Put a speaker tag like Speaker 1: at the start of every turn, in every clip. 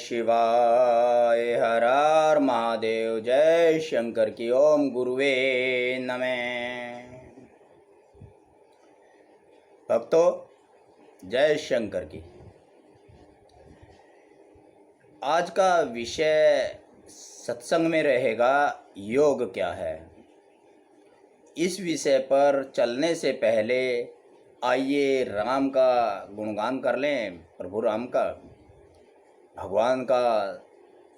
Speaker 1: शिवाय। हर हर महादेव। जय शंकर की। ओम गुरुवे नमः। भक्तों, जय शंकर की। आज का विषय सत्संग में रहेगा योग क्या है। इस विषय पर चलने से पहले आइए राम का गुणगान कर लें। प्रभु राम का, भगवान का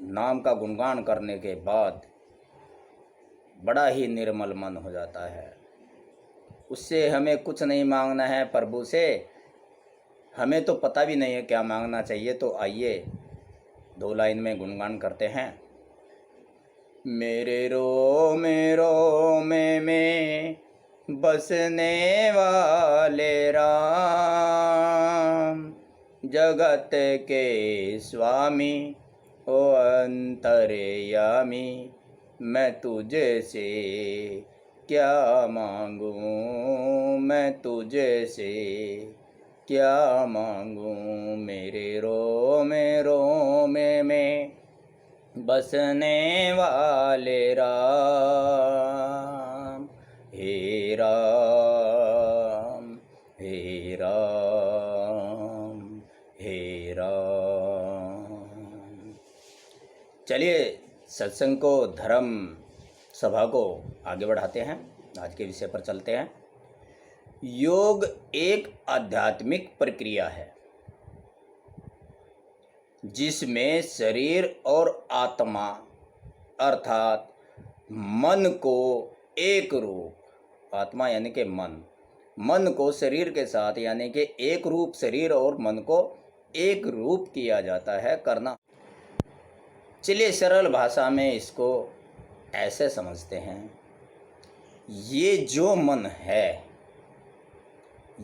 Speaker 1: नाम का गुणगान करने के बाद बड़ा ही निर्मल मन हो जाता है। उससे हमें कुछ नहीं मांगना है प्रभु से, हमें तो पता भी नहीं है क्या मांगना चाहिए। तो आइए 2 लाइन में गुणगान करते हैं। मेरे रोम में बसने वाले राम, जगत के स्वामी ओ अंतर्यामी, मैं तुझे से क्या मांगूं, मैं तुझे से क्या मांगूं। मेरे रोम में बसने वाले राम, हे राम हे राम हे राम। चलिए सत्संग को, धर्म सभा को आगे बढ़ाते हैं। आज के विषय पर चलते हैं। योग एक आध्यात्मिक प्रक्रिया है जिसमें शरीर और आत्मा अर्थात मन को एक रूप, आत्मा यानी कि मन को शरीर के साथ यानी कि एक रूप शरीर और मन को एक रूप किया जाता है करना। चलिए सरल भाषा में इसको ऐसे समझते हैं। ये जो मन है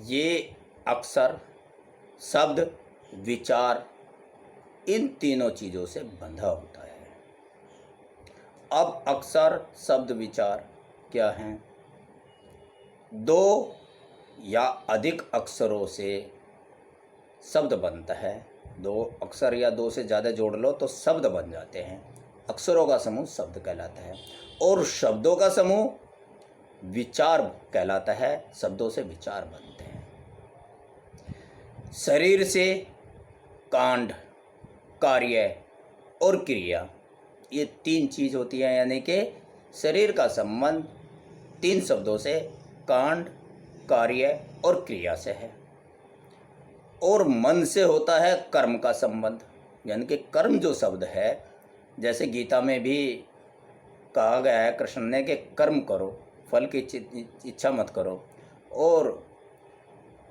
Speaker 1: ये अक्षर, शब्द, विचार, इन तीनों चीज़ों से बंधा होता है। अब अक्षर, शब्द, विचार क्या हैं? 2 या अधिक अक्षरों से शब्द बनता है। 2 अक्षर या 2 से ज़्यादा जोड़ लो तो शब्द बन जाते हैं। अक्षरों का समूह शब्द कहलाता है और शब्दों का समूह विचार कहलाता है। शब्दों से विचार बनते हैं। शरीर से कांड, कार्य और क्रिया, ये 3 चीज़ होती है। यानी कि शरीर का संबंध 3 शब्दों से, कांड, कार्य और क्रिया से है। और मन से होता है कर्म का संबंध। यानी कि कर्म जो शब्द है, जैसे गीता में भी कहा गया है कृष्ण ने कि कर्म करो, फल की इच्छा मत करो। और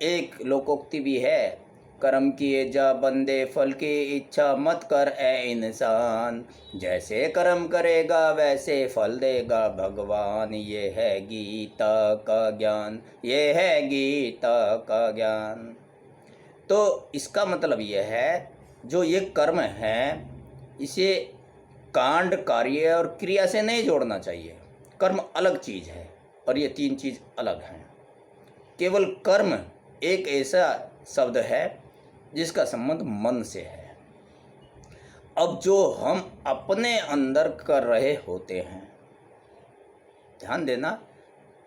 Speaker 1: एक लोकोक्ति भी है, कर्म किए जा बंदे फल की इच्छा मत कर ए इंसान, जैसे कर्म करेगा वैसे फल देगा भगवान। ये है गीता का ज्ञान, ये है गीता का ज्ञान। तो इसका मतलब ये है, जो ये कर्म है इसे कांड, कार्य और क्रिया से नहीं जोड़ना चाहिए। कर्म अलग चीज़ है और ये 3 चीज़ अलग हैं। केवल कर्म एक ऐसा शब्द है जिसका संबंध मन से है। अब जो हम अपने अंदर कर रहे होते हैं, ध्यान देना,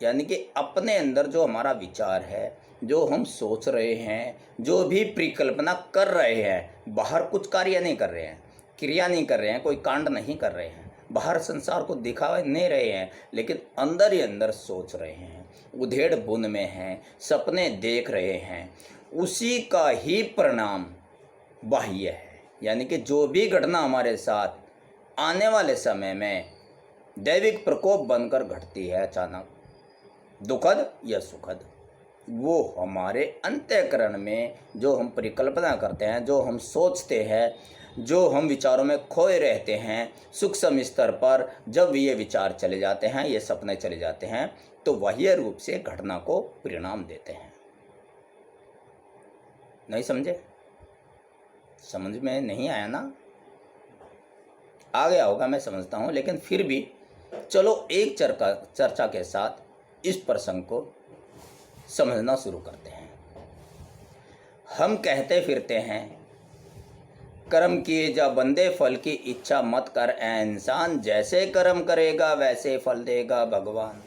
Speaker 1: यानी कि अपने अंदर जो हमारा विचार है, जो हम सोच रहे हैं, जो भी परिकल्पना कर रहे हैं, बाहर कुछ कार्य नहीं कर रहे हैं, क्रिया नहीं कर रहे हैं, कोई कांड नहीं कर रहे हैं, बाहर संसार को दिखा नहीं रहे हैं, लेकिन अंदर ही अंदर सोच रहे हैं, उधेड़ बुन में हैं, सपने देख रहे हैं, उसी का ही परिणाम बाह्य है। यानी कि जो भी घटना हमारे साथ आने वाले समय में दैविक प्रकोप बनकर घटती है, अचानक दुखद या सुखद, वो हमारे अंतःकरण में जो हम परिकल्पना करते हैं, जो हम सोचते हैं, जो हम विचारों में खोए रहते हैं, सूक्ष्म स्तर पर जब ये विचार चले जाते हैं, ये सपने चले जाते हैं, तो बाह्य रूप से घटना को परिणाम देते हैं। नहीं समझे? समझ में नहीं आया ना? आ गया होगा, मैं समझता हूँ, लेकिन फिर भी चलो एक चर्चा के साथ इस प्रसंग को समझना शुरू करते हैं। हम कहते फिरते हैं कर्म किए जा बंदे, फल की इच्छा मत कर ऐ इंसान, जैसे कर्म करेगा वैसे फल देगा भगवान।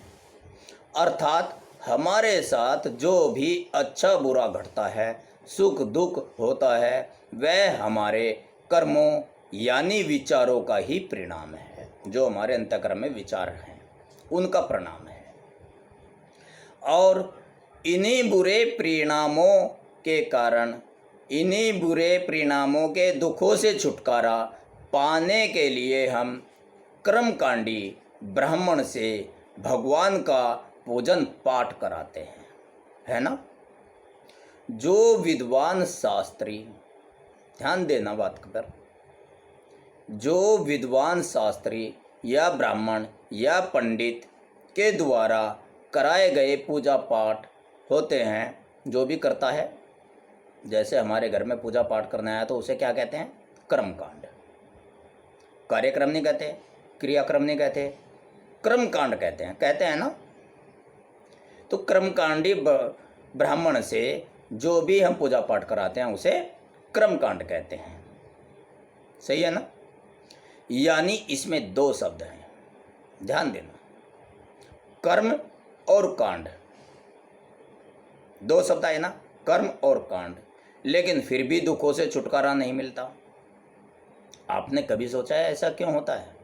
Speaker 1: अर्थात हमारे साथ जो भी अच्छा बुरा घटता है, सुख दुख होता है, वह हमारे कर्मों यानी विचारों का ही परिणाम है। जो हमारे अंतःकरण में विचार हैं उनका परिणाम है। और इन्हीं बुरे परिणामों के कारण, इन्हीं बुरे परिणामों के दुखों से छुटकारा पाने के लिए हम कर्मकांडी ब्राह्मण से भगवान का पूजन पाठ कराते हैं, है ना। जो विद्वान शास्त्री, ध्यान देना बात पर, जो विद्वान शास्त्री या ब्राह्मण या पंडित के द्वारा कराए गए पूजा पाठ होते हैं, जो भी करता है, जैसे हमारे घर में पूजा पाठ करना है तो उसे क्या कहते हैं? कर्मकांड। कार्यक्रम नहीं कहते, क्रियाक्रम नहीं कहते, कर्मकांड कहते हैं ना। तो कर्मकांडी ब्राह्मण से जो भी हम पूजा पाठ कराते हैं उसे कर्मकांड कहते हैं, सही है ना। यानी इसमें दो शब्द हैं, ध्यान देना, कर्म और कांड, दो शब्द है ना, कर्म और कांड। लेकिन फिर भी दुखों से छुटकारा नहीं मिलता। आपने कभी सोचा है ऐसा क्यों होता है?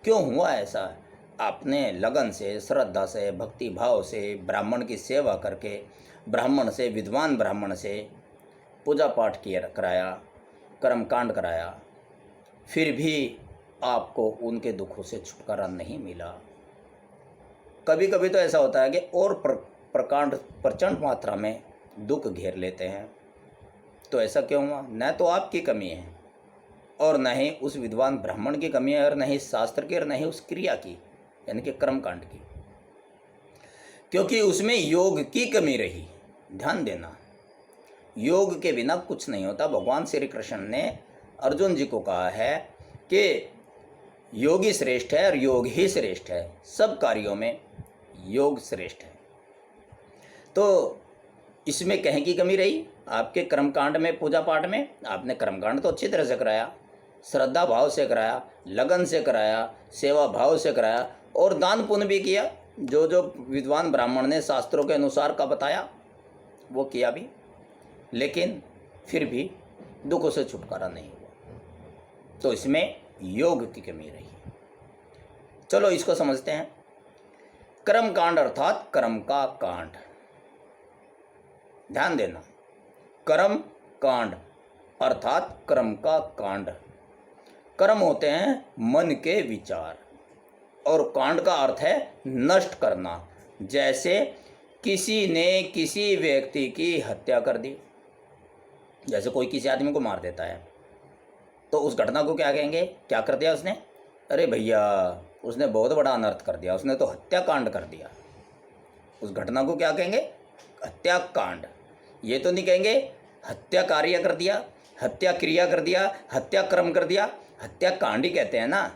Speaker 1: क्यों हुआ ऐसा? आपने लगन से, श्रद्धा से, भक्ति भाव से ब्राह्मण की सेवा करके, ब्राह्मण से, विद्वान ब्राह्मण से पूजा पाठ किया, कराया, कर्मकांड कराया, फिर भी आपको उनके दुखों से छुटकारा नहीं मिला। कभी कभी तो ऐसा होता है कि और प्रकांड प्रचंड मात्रा में दुख घेर लेते हैं। तो ऐसा क्यों हुआ? न तो आपकी कमी है और न ही उस विद्वान ब्राह्मण की कमी है, और न ही शास्त्र की, और न ही उस क्रिया की यानी कि कर्मकांड की, क्योंकि उसमें योग की कमी रही। ध्यान देना, योग के बिना कुछ नहीं होता। भगवान श्री कृष्ण ने अर्जुन जी को कहा है कि योगी श्रेष्ठ है और योग ही श्रेष्ठ है, सब कार्यों में योग श्रेष्ठ है। तो इसमें कहीं की कमी रही आपके कर्मकांड में, पूजा पाठ में? आपने कर्मकांड तो अच्छी तरह से कराया, श्रद्धा भाव से कराया, लगन से कराया, सेवा भाव से कराया, और दान पुण्य भी किया, जो जो विद्वान ब्राह्मण ने शास्त्रों के अनुसार का बताया वो किया भी, लेकिन फिर भी दुखों से छुटकारा नहीं हुआ। तो इसमें योग की कमी रही। चलो इसको समझते हैं। कर्मकांड अर्थात कर्म का कांड, ध्यान देना, कर्म कांड अर्थात कर्म का कांड। कर्म होते हैं मन के विचार, और कांड का अर्थ है नष्ट करना। जैसे किसी ने किसी व्यक्ति की हत्या कर दी, जैसे कोई किसी आदमी को मार देता है, तो उस घटना को क्या कहेंगे? क्या कर दिया उसने? अरे भैया, उसने बहुत बड़ा अनर्थ कर दिया, उसने तो हत्याकांड कर दिया। उस घटना को क्या कहेंगे? हत्याकांड। ये तो नहीं कहेंगे हत्या कार्य कर दिया, हत्या क्रिया कर दिया, हत्या कर्म कर दिया, हत्याकांड ही कहते हैं ना।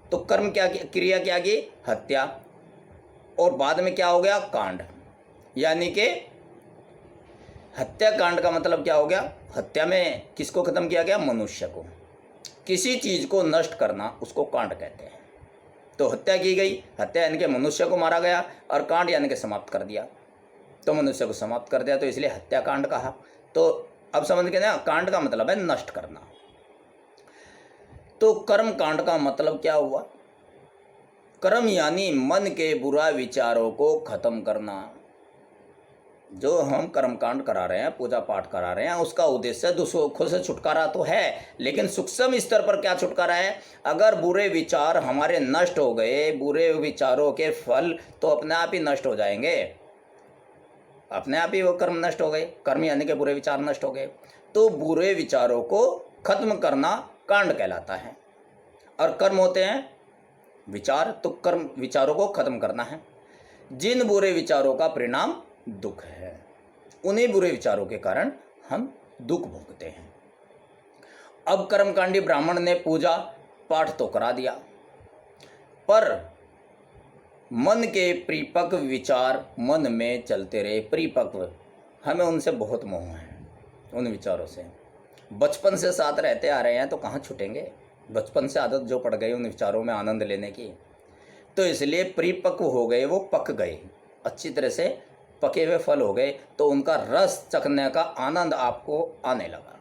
Speaker 1: तो कर्म क्या, क्रिया क्या की? हत्या, और बाद में क्या हो गया? कांड। यानी कि हत्याकांड का मतलब क्या हो गया? हत्या में किसको खत्म किया गया? मनुष्य को। किसी चीज़ को नष्ट करना उसको कांड कहते हैं। तो हत्या की गई, हत्या यानी कि मनुष्य को मारा गया, और कांड यानी कि समाप्त कर दिया, तो मनुष्य को समाप्त कर दिया, तो इसलिए हत्याकांड कहा। तो अब समझ गए ना, कांड का मतलब है नष्ट करना। तो कर्म कांड का मतलब क्या हुआ? कर्म यानी मन के बुरा विचारों को खत्म करना। जो हम कर्मकांड करा रहे हैं, पूजा पाठ करा रहे हैं, उसका उद्देश्य दुखों से छुटकारा तो है, लेकिन सूक्ष्म स्तर पर क्या छुटकारा है? अगर बुरे विचार हमारे नष्ट हो गए, बुरे विचारों के फल तो अपने आप ही नष्ट हो जाएंगे, अपने आप ही वो कर्म नष्ट हो गए, कर्म यानी कि बुरे विचार नष्ट हो गए। तो बुरे विचारों को खत्म करना कांड कहलाता है, और कर्म होते हैं विचार, तो कर्म विचारों को खत्म करना है। जिन बुरे विचारों का परिणाम दुख है, उन्हीं बुरे विचारों के कारण हम दुख भोगते हैं। अब कर्मकांडी ब्राह्मण ने पूजा पाठ तो करा दिया, पर मन के परिपक्व विचार मन में चलते रहे। परिपक्व, हमें उनसे बहुत मोह है, उन विचारों से। बचपन से साथ रहते आ रहे हैं तो कहाँ छूटेंगे। बचपन से आदत जो पड़ गई उन विचारों में आनंद लेने की, तो इसलिए परिपक्व हो गए, वो पक गए, अच्छी तरह से पके हुए फल हो गए, तो उनका रस चखने का आनंद आपको आने लगा।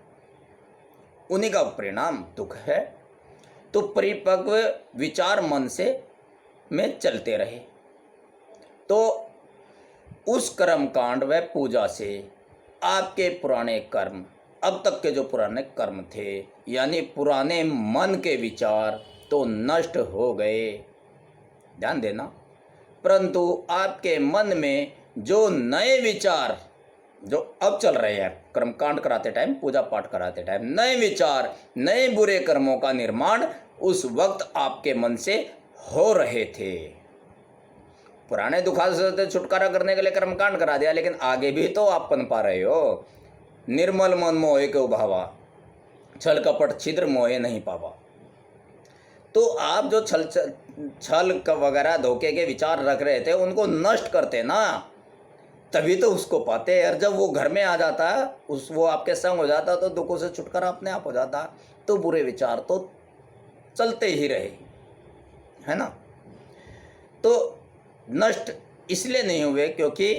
Speaker 1: उन्हीं का परिणाम दुख है। तो परिपक्व विचार मन से में चलते रहे, तो उस कर्म कांड व पूजा से आपके पुराने कर्म, अब तक के जो पुराने कर्म थे, यानी पुराने मन के विचार तो नष्ट हो गए। ध्यान देना। परंतु आपके मन में जो नए विचार जो अब चल रहे हैं, कर्मकांड कराते टाइम, पूजा पाठ कराते टाइम, नए विचार, नए बुरे कर्मों का निर्माण उस वक्त आपके मन से हो रहे थे। पुराने दुखादि से छुटकारा करने के लिए कर्मकांड करा दिया, लेकिन आगे भी तो आप पन पा रहे हो। निर्मल मन मोहे को भावा, छल कपट छिद्र मोहे नहीं पावा। तो आप जो छल वगैरह धोखे के विचार रख रहे थे, उनको नष्ट करते ना, तभी तो उसको पाते। और जब वो घर में आ जाता, वो आपके संग हो जाता, तो दुखों से छुटकारा अपने आप हो जाता। तो बुरे विचार तो चलते ही रहे, है ना। तो नष्ट इसलिए नहीं हुए क्योंकि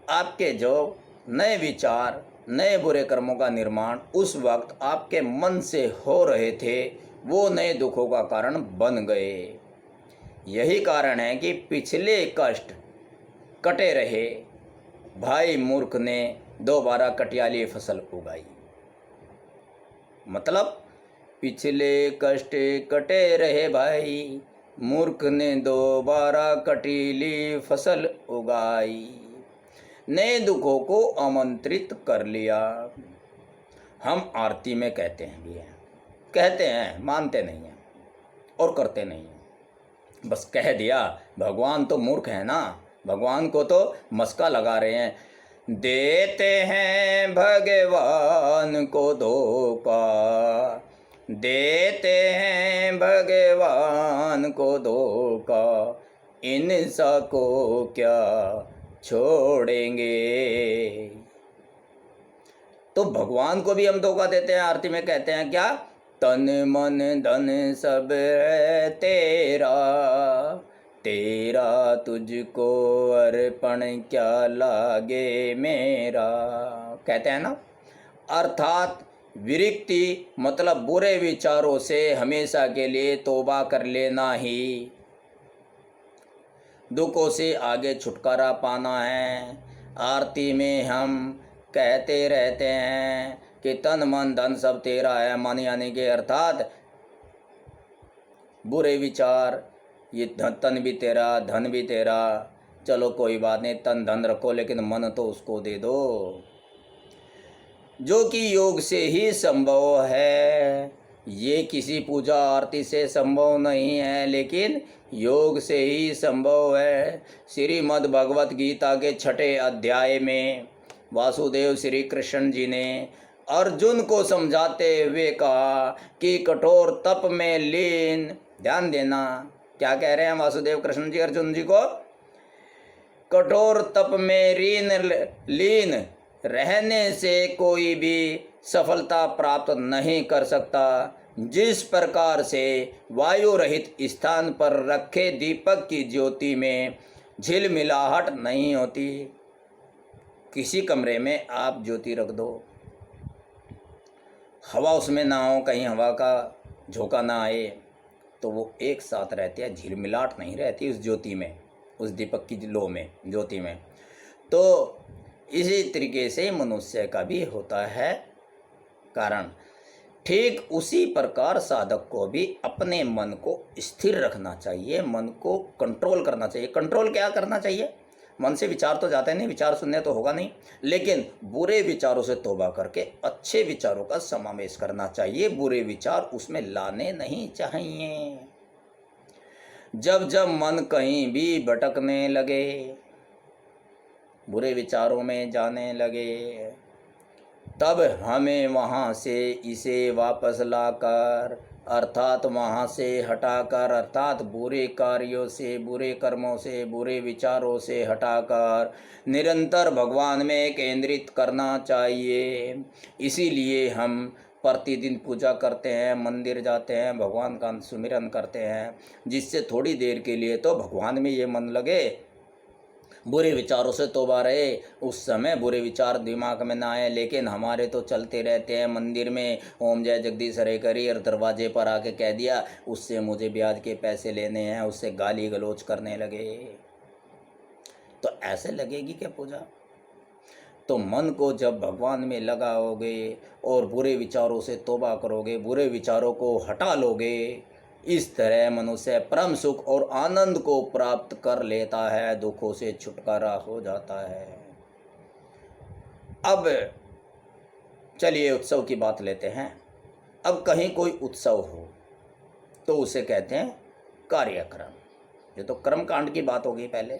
Speaker 1: आपके जो नए विचार, नए बुरे कर्मों का निर्माण उस वक्त आपके मन से हो रहे थे, वो नए दुखों का कारण बन गए। यही कारण है कि पिछले कष्ट कटे रहे, भाई मूर्ख ने दोबारा कटियाली फसल उगाई। मतलब पिछले कष्ट कटे रहे भाई, मूर्ख ने दोबारा कटीली फसल उगाई, नए दुखों को आमंत्रित कर लिया। हम आरती में कहते हैं भी हैं, कहते हैं, मानते नहीं हैं और करते नहीं हैं। बस कह दिया, भगवान तो मूर्ख है ना, भगवान को तो मस्का लगा रहे हैं। देते हैं भगवान को धोखा, देते हैं भगवान को धोखा, इनसा को क्या छोड़ेंगे। तो भगवान को भी हम धोखा देते हैं। आरती में कहते हैं क्या, तन मन धन सब है तेरा, तेरा तुझको अर्पण क्या लागे मेरा, कहते हैं ना। अर्थात विरक्ति मतलब बुरे विचारों से हमेशा के लिए तौबा कर लेना ही, दुखों से आगे छुटकारा पाना है। आरती में हम कहते रहते हैं कि तन मन धन सब तेरा है, मन यानी कि अर्थात बुरे विचार, ये तन भी तेरा, धन भी तेरा, चलो कोई बात नहीं, तन धन रखो लेकिन मन तो उसको दे दो, जो कि योग से ही संभव है। ये किसी पूजा आरती से संभव नहीं है, लेकिन योग से ही संभव है। श्रीमद् भगवत गीता के 6 अध्याय में वासुदेव श्री कृष्ण जी ने अर्जुन को समझाते हुए कहा कि कठोर तप में लीन, ध्यान देना क्या कह रहे हैं वासुदेव कृष्ण जी अर्जुन जी को, कठोर तप में लीन रहने से कोई भी सफलता प्राप्त नहीं कर सकता। जिस प्रकार से वायु रहित स्थान पर रखे दीपक की ज्योति में झिलमिलाहट नहीं होती, किसी कमरे में आप ज्योति रख दो, हवा उसमें ना हो, कहीं हवा का झोंका ना आए, तो वो एक साथ रहती है, झिलमिलाहट नहीं रहती उस ज्योति में, उस दीपक की लो में, ज्योति में। तो इसी तरीके से मनुष्य का भी होता है कारण। ठीक उसी प्रकार साधक को भी अपने मन को स्थिर रखना चाहिए, मन को कंट्रोल करना चाहिए। कंट्रोल क्या करना चाहिए, मन से विचार तो जाते नहीं, विचार शून्य तो होगा नहीं, लेकिन बुरे विचारों से तौबा करके अच्छे विचारों का समावेश करना चाहिए, बुरे विचार उसमें लाने नहीं चाहिए। जब जब मन कहीं भी भटकने लगे, बुरे विचारों में जाने लगे, तब हमें वहाँ से इसे वापस लाकर अर्थात वहाँ से हटाकर, अर्थात बुरे कार्यों से, बुरे कर्मों से, बुरे विचारों से हटाकर निरंतर भगवान में केंद्रित करना चाहिए। इसीलिए हम प्रतिदिन पूजा करते हैं, मंदिर जाते हैं, भगवान का सुमिरन करते हैं, जिससे थोड़ी देर के लिए तो भगवान में ये मन लगे, बुरे विचारों से तौबा रहे, उस समय बुरे विचार दिमाग में ना आए। लेकिन हमारे तो चलते रहते हैं। मंदिर में ओम जय जगदीश हरे करी और दरवाजे पर आके कह दिया उससे मुझे ब्याज के पैसे लेने हैं, उससे गाली गलौज करने लगे। तो ऐसे लगेगी क्या पूजा? तो मन को जब भगवान में लगाओगे और बुरे विचारों से तौबा करोगे, बुरे विचारों को हटा लोगे, इस तरह मनुष्य परम सुख और आनंद को प्राप्त कर लेता है, दुखों से छुटकारा हो जाता है। अब चलिए उत्सव की बात लेते हैं। अब कहीं कोई उत्सव हो तो उसे कहते हैं कार्यक्रम। ये तो कर्मकांड की बात होगी। पहले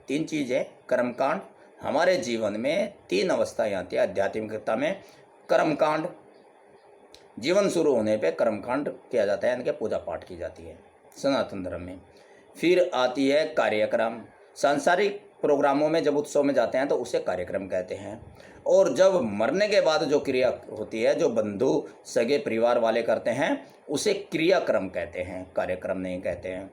Speaker 1: 3 चीज़ें कर्मकांड। हमारे जीवन में 3 अवस्थाएं आती है आध्यात्मिकता में। कर्मकांड, जीवन शुरू होने पे कर्मकांड किया जाता है, यानी कि पूजा पाठ की जाती है सनातन धर्म में। फिर आती है कार्यक्रम। सांसारिक प्रोग्रामों में जब उत्सव में जाते हैं तो उसे कार्यक्रम कहते हैं। और जब मरने के बाद जो क्रिया होती है, जो बंधु सगे परिवार वाले करते हैं, उसे क्रियाक्रम कहते हैं, कार्यक्रम नहीं कहते हैं।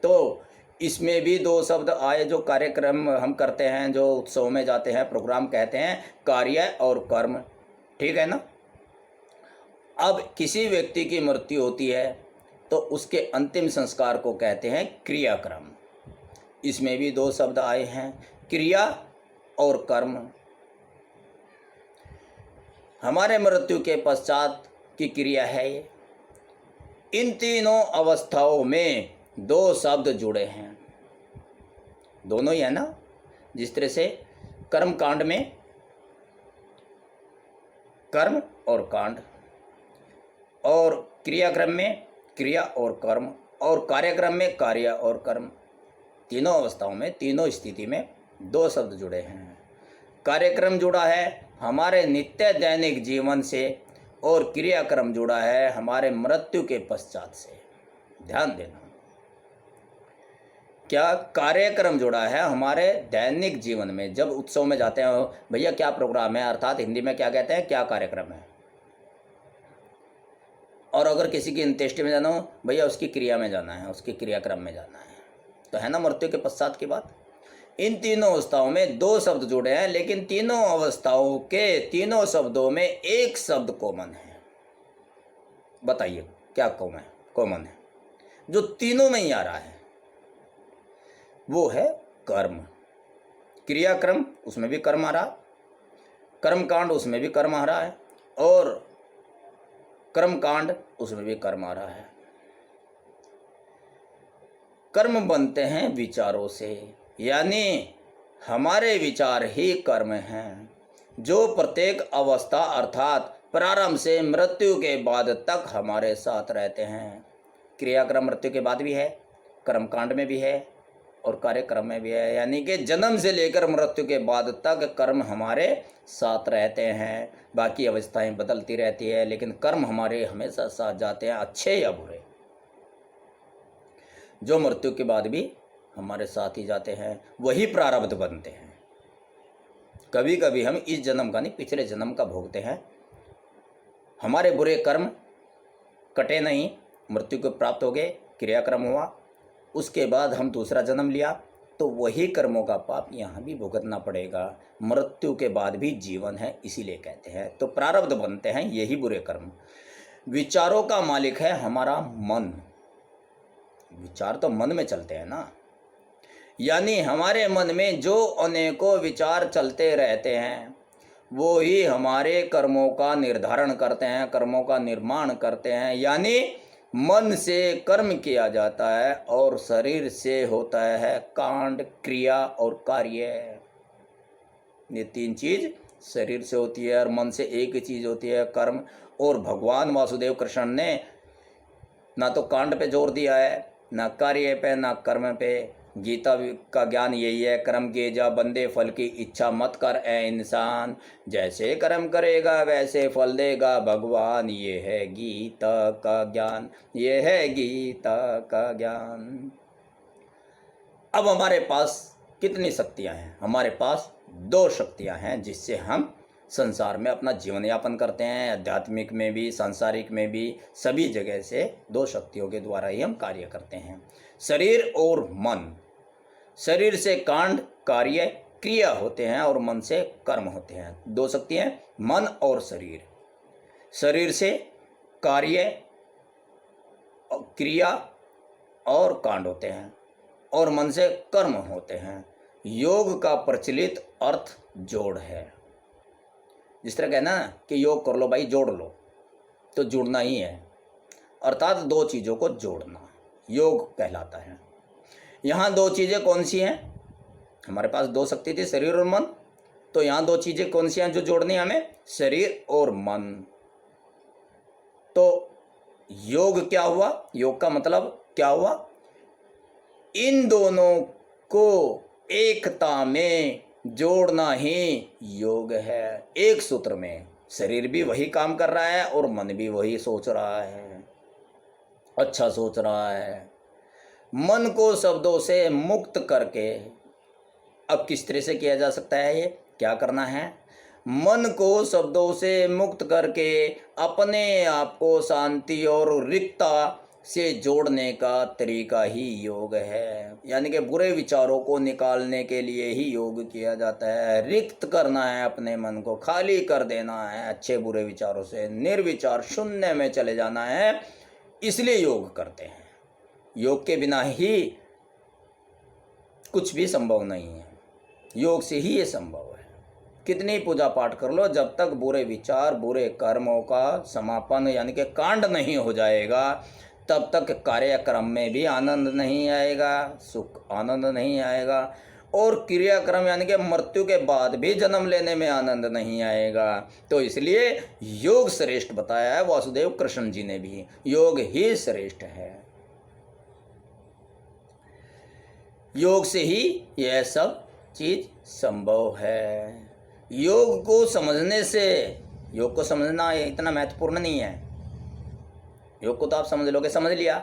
Speaker 1: तो इसमें भी 2 शब्द आए जो कार्यक्रम हम करते हैं, जो उत्सव में जाते हैं, प्रोग्राम कहते हैं कार्य और कर्म। ठीक है ना? अब किसी व्यक्ति की मृत्यु होती है तो उसके अंतिम संस्कार को कहते हैं क्रियाक्रम। इसमें भी 2 शब्द आए हैं, क्रिया और कर्म। हमारे मृत्यु के पश्चात की क्रिया है ये। इन तीनों अवस्थाओं में 2 शब्द जुड़े हैं, दोनों ही है ना। जिस तरह से कर्म कांड में कर्म और कांड, और क्रियाक्रम में क्रिया और कर्म, और कार्यक्रम में कार्य और कर्म। तीनों अवस्थाओं में, तीनों स्थिति में 2 शब्द जुड़े हैं। कार्यक्रम जुड़ा है हमारे नित्य दैनिक जीवन से और क्रियाक्रम जुड़ा है हमारे मृत्यु के पश्चात से। ध्यान देना, क्या कार्यक्रम जुड़ा है हमारे दैनिक जीवन में। जब उत्सव में जाते हैं, भैया क्या प्रोग्राम है, अर्थात हिंदी में क्या कहते हैं, क्या कार्यक्रम है। और अगर किसी की अंत्येष्टि में जाना हो, भैया उसकी क्रिया में जाना है, उसकी क्रियाक्रम में जाना है। तो है ना मृत्यु के पश्चात की बात। इन तीनों अवस्थाओं में 2 शब्द जुड़े हैं, लेकिन तीनों अवस्थाओं के तीनों शब्दों में एक शब्द कॉमन है। बताइए क्या कॉमन है जो तीनों में ही आ रहा है? वो है कर्म। क्रियाक्रम, उसमें भी कर्म आ रहा, कर्मकांड उसमें भी कर्म आ रहा है, और कर्मकांड उसमें भी कर्म आ रहा है। कर्म बनते हैं विचारों से, यानी हमारे विचार ही कर्म हैं, जो प्रत्येक अवस्था अर्थात प्रारंभ से मृत्यु के बाद तक हमारे साथ रहते हैं। क्रियाक्रम मृत्यु के बाद भी है, कर्मकांड में भी है और कार्यक्रम में भी है। यानी कि जन्म से लेकर मृत्यु के बाद तक कर्म हमारे साथ रहते हैं। बाकी अवस्थाएं बदलती रहती है, लेकिन कर्म हमारे हमेशा साथ जाते हैं, अच्छे या बुरे, जो मृत्यु के बाद भी हमारे साथ ही जाते हैं। वही प्रारब्ध बनते हैं। कभी कभी हम इस जन्म का नहीं, पिछले जन्म का भोगते हैं। हमारे बुरे कर्म कटे नहीं, मृत्यु को प्राप्त हो गए, क्रियाक्रम हुआ, उसके बाद हम दूसरा जन्म लिया, तो वही कर्मों का पाप यहाँ भी भुगतना पड़ेगा। मृत्यु के बाद भी जीवन है, इसीलिए कहते हैं। तो प्रारब्ध बनते हैं यही बुरे कर्म। विचारों का मालिक है हमारा मन। विचार तो मन में चलते हैं ना, यानी हमारे मन में जो अनेकों विचार चलते रहते हैं, वो ही हमारे कर्मों का निर्धारण करते हैं, कर्मों का निर्माण करते हैं। यानी मन से कर्म किया जाता है और शरीर से होता है कांड, क्रिया और कार्य। ये 3 चीज शरीर से होती है और मन से एक ही चीज होती है, कर्म। और भगवान वासुदेव कृष्ण ने ना तो कांड पे जोर दिया है, ना कार्य पे, ना कर्म पे। गीता का ज्ञान यही है, कर्म किए जा बंदे, फल की इच्छा मत कर ए इंसान, जैसे कर्म करेगा वैसे फल देगा भगवान। ये है गीता का ज्ञान, ये है गीता का ज्ञान। अब हमारे पास कितनी शक्तियां हैं? हमारे पास 2 शक्तियां हैं जिससे हम संसार में अपना जीवन यापन करते हैं। आध्यात्मिक में भी, सांसारिक में भी, सभी जगह से 2 शक्तियों के द्वारा ही हम कार्य करते हैं, शरीर और मन। शरीर से कांड, कार्य, क्रिया होते हैं और मन से कर्म होते हैं। 2 शक्तियां, मन और शरीर। शरीर से कार्य, क्रिया और कांड होते हैं और मन से कर्म होते हैं। योग का प्रचलित अर्थ जोड़ है। जिस तरह कहना ना कि योग कर लो भाई, जोड़ लो, तो जुड़ना ही है, अर्थात 2 चीज़ों को जोड़ना योग कहलाता है। यहाँ 2 चीज़ें कौन सी हैं? हमारे पास 2 शक्ति थी, शरीर और मन। तो यहाँ 2 चीज़ें कौन सी हैं जो जोड़नी है हमें? शरीर और मन। तो योग क्या हुआ? योग का मतलब क्या हुआ? इन दोनों को एकता में जोड़ना ही योग है। एक सूत्र में शरीर भी वही काम कर रहा है और मन भी वही सोच रहा है, अच्छा सोच रहा है। मन को शब्दों से मुक्त करके, अब किस तरह से किया जा सकता है? ये क्या करना है? मन को शब्दों से मुक्त करके अपने आप को शांति और रिक्तता से जोड़ने का तरीका ही योग है। यानी कि बुरे विचारों को निकालने के लिए ही योग किया जाता है। रिक्त करना है अपने मन को, खाली कर देना है अच्छे बुरे विचारों से, निर्विचार शून्य में चले जाना है, इसलिए योग करते हैं। योग के बिना ही कुछ भी संभव नहीं है, योग से ही ये संभव है। कितनी पूजा पाठ कर लो, जब तक बुरे विचार, बुरे कर्मों का समापन यानी कि कांड नहीं हो जाएगा, तब तक कार्यक्रम में भी आनंद नहीं आएगा, सुख आनंद नहीं आएगा, और क्रियाक्रम यानी कि मृत्यु के बाद भी जन्म लेने में आनंद नहीं आएगा। तो इसलिए योग श्रेष्ठ बताया है वासुदेव कृष्ण जी ने भी, योग ही श्रेष्ठ है। योग से ही यह सब चीज संभव है। योग को समझने से, योग को समझना इतना महत्वपूर्ण नहीं है। योग को तो आप समझ लोगे, समझ लिया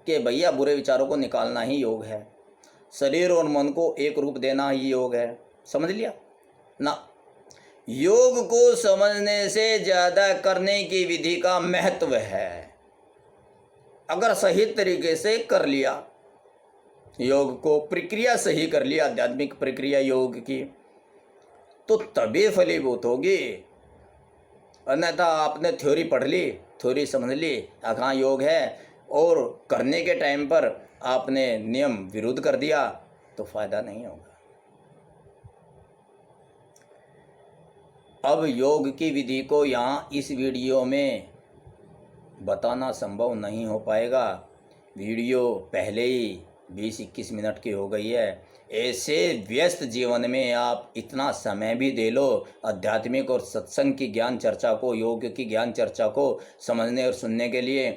Speaker 1: कि भैया बुरे विचारों को निकालना ही योग है, शरीर और मन को एक रूप देना ही योग है, समझ लिया ना। योग को समझने से ज़्यादा करने की विधि का महत्व है। अगर सही तरीके से कर लिया योग को, प्रक्रिया सही कर लिया, आध्यात्मिक प्रक्रिया योग की, तो तभी फलीभूत होगी। अन्यथा आपने थ्योरी पढ़ ली, थ्योरी समझ ली, हाँ योग है, और करने के टाइम पर आपने नियम विरुद्ध कर दिया, तो फायदा नहीं होगा। अब योग की विधि को यहाँ इस वीडियो में बताना संभव नहीं हो पाएगा। वीडियो पहले ही 20-21 मिनट की हो गई है। ऐसे व्यस्त जीवन में आप इतना समय भी दे लो आध्यात्मिक और सत्संग की ज्ञान चर्चा को, योग की ज्ञान चर्चा को समझने और सुनने के लिए,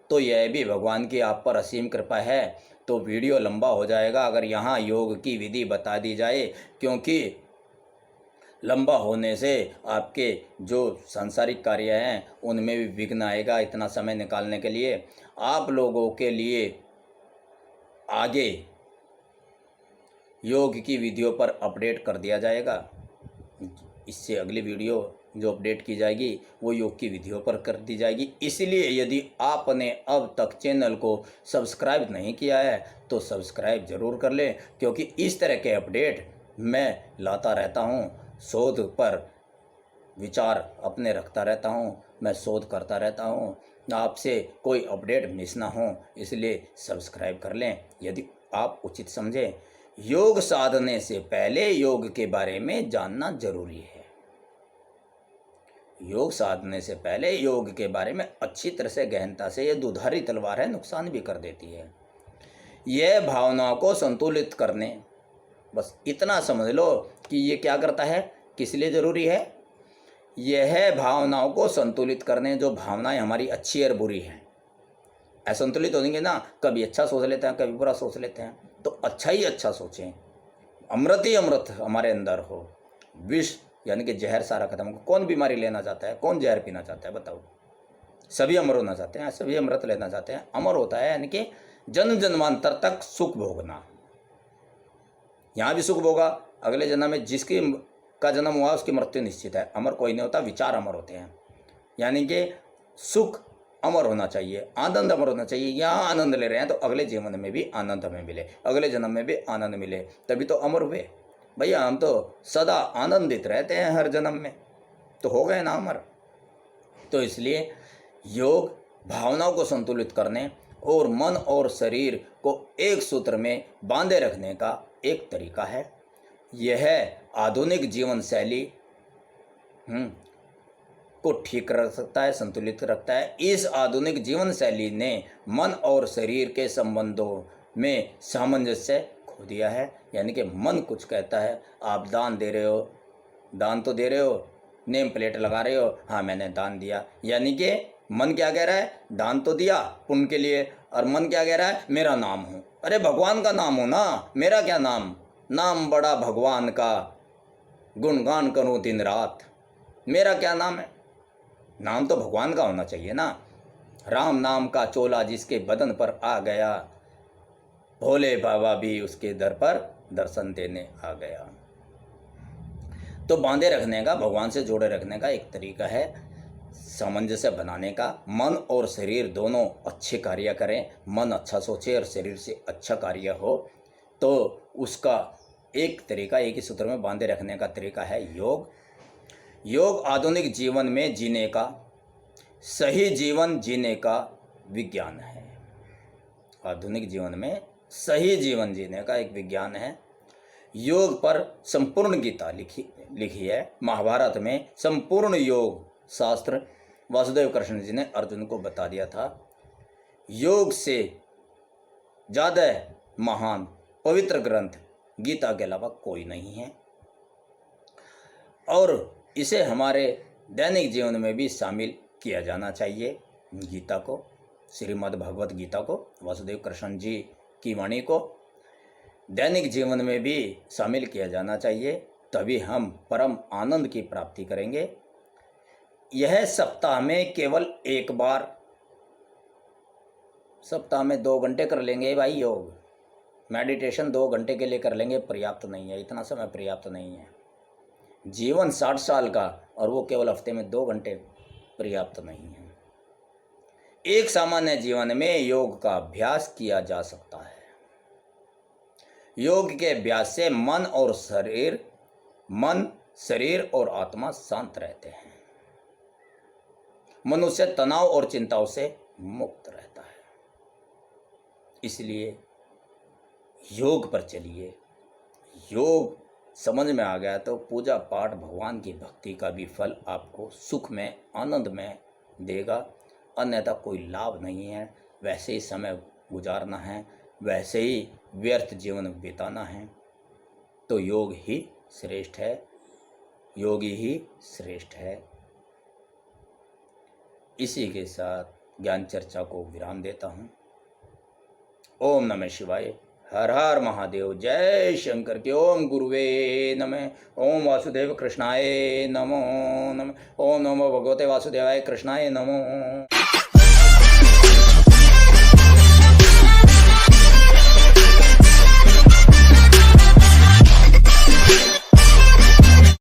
Speaker 1: तो यह भी भगवान की आप पर असीम कृपा है। तो वीडियो लंबा हो जाएगा अगर यहाँ योग की विधि बता दी जाए, क्योंकि लंबा होने से आपके जो सांसारिक कार्य हैं उनमें भी विघ्न आएगा। इतना समय निकालने के लिए आप लोगों के लिए आगे योग की विधियों पर अपडेट कर दिया जाएगा। इससे अगली वीडियो जो अपडेट की जाएगी वो योग की विधियों पर कर दी जाएगी। इसलिए यदि आपने अब तक चैनल को सब्सक्राइब नहीं किया है तो सब्सक्राइब ज़रूर कर लें, क्योंकि इस तरह के अपडेट मैं लाता रहता हूँ। शोध पर विचार अपने रखता रहता हूँ, मैं शोध करता रहता हूँ। आपसे कोई अपडेट मिस ना हो, इसलिए सब्सक्राइब कर लें यदि आप उचित समझें। योग साधने से पहले योग के बारे में जानना जरूरी है। योग साधने से पहले योग के बारे में अच्छी तरह से गहनता से, यह दुधारी तलवार है, नुकसान भी कर देती है। यह भावनाओं को संतुलित करने, बस इतना समझ लो कि ये क्या करता है, किस लिए ज़रूरी है। यह भावनाओं को संतुलित करने, जो भावनाएं हमारी अच्छी और बुरी हैं, असंतुलित होंगे ना, कभी अच्छा सोच लेते हैं, कभी बुरा सोच लेते हैं। तो अच्छा ही अच्छा सोचें, अमृत ही अमृत हमारे अंदर हो, विष यानी कि जहर सारा खत्म हो। कौन बीमारी लेना चाहता है, कौन जहर पीना चाहता है, बताओ। सभी अमर होना चाहते हैं, सभी अमृत लेना चाहते हैं। अमर होता है यानी कि जन्म जन्मांतर तक सुख भोगना। यहाँ भी सुख भोगा, अगले जन्म में जिसकी का जन्म हुआ उसकी मृत्यु निश्चित है। अमर कोई नहीं होता, विचार अमर होते हैं। यानी कि सुख अमर होना चाहिए, आनंद अमर होना चाहिए। यहाँ आनंद ले रहे हैं तो अगले जीवन में भी आनंद हमें मिले, अगले जन्म में भी आनंद मिले, तभी तो अमर हुए। भैया हम तो सदा आनंदित रहते हैं हर जन्म में, तो हो गए ना अमर। तो इसलिए योग भावनाओं को संतुलित करने और मन और शरीर को एक सूत्र में बांधे रखने का एक तरीका है। यह आधुनिक जीवन शैली को ठीक रख सकता है, संतुलित रखता है। इस आधुनिक जीवन शैली ने मन और शरीर के संबंधों में सामंजस्य खो दिया है। यानी कि मन कुछ कहता है, आप दान दे रहे हो, दान तो दे रहे हो, नेम प्लेट लगा रहे हो, हाँ मैंने दान दिया। यानी कि मन क्या कह रहा है, दान तो दिया पुण्य के लिए, और मन क्या कह रहा है, मेरा नाम हो। अरे भगवान का नाम हो ना, मेरा क्या नाम, नाम बड़ा भगवान का, गुणगान करूं दिन रात, मेरा क्या नाम है। नाम तो भगवान का होना चाहिए ना। राम नाम का चोला जिसके बदन पर आ गया, भोले बाबा भी उसके दर पर दर्शन देने आ गया। तो बांधे रखने का, भगवान से जोड़े रखने का एक तरीका है सामंजस्य बनाने का। मन और शरीर दोनों अच्छे कार्य करें, मन अच्छा सोचे और शरीर से अच्छा कार्य हो, तो उसका एक तरीका, एक ही सूत्र में बांधे रखने का तरीका है योग। योग आधुनिक जीवन में जीने का, सही जीवन जीने का विज्ञान है। आधुनिक जीवन में सही जीवन जीने का एक विज्ञान है। योग पर संपूर्ण गीता लिखी है। महाभारत में संपूर्ण योग शास्त्र वासुदेव कृष्ण जी ने अर्जुन को बता दिया था। योग से ज़्यादा महान पवित्र ग्रंथ गीता के अलावा कोई नहीं है, और इसे हमारे दैनिक जीवन में भी शामिल किया जाना चाहिए। गीता को, श्रीमद् भगवत गीता को, वासुदेव कृष्ण जी की वाणी को दैनिक जीवन में भी शामिल किया जाना चाहिए, तभी हम परम आनंद की प्राप्ति करेंगे। यह सप्ताह में केवल एक बार, सप्ताह में 2 घंटे कर लेंगे भाई योग, मेडिटेशन 2 घंटे के लिए कर लेंगे, पर्याप्त नहीं है, इतना समय पर्याप्त नहीं है। जीवन 60 साल का और वो केवल हफ्ते में 2 घंटे पर्याप्त नहीं है। एक सामान्य जीवन में योग का अभ्यास किया जा सकता है। योग के अभ्यास से मन, शरीर और आत्मा शांत रहते हैं। मनुष्य तनाव और चिंताओं से मुक्त रहता है। इसलिए योग पर चलिए। योग समझ में आ गया तो पूजा पाठ, भगवान की भक्ति का भी फल आपको सुख में, आनंद में देगा, अन्यथा कोई लाभ नहीं है। वैसे ही समय गुजारना है, वैसे ही व्यर्थ जीवन बिताना है, तो योग ही श्रेष्ठ है, योगी ही श्रेष्ठ है। इसी के साथ ज्ञान चर्चा को विराम देता हूँ। ओम नमः शिवाय, हर हर महादेव, जय शंकर के। ओम गुरुवे नमः, ओम वासुदेव कृष्णाय नमो नमः, ओम नमो भगवते वासुदेवाय कृष्णाय नमो।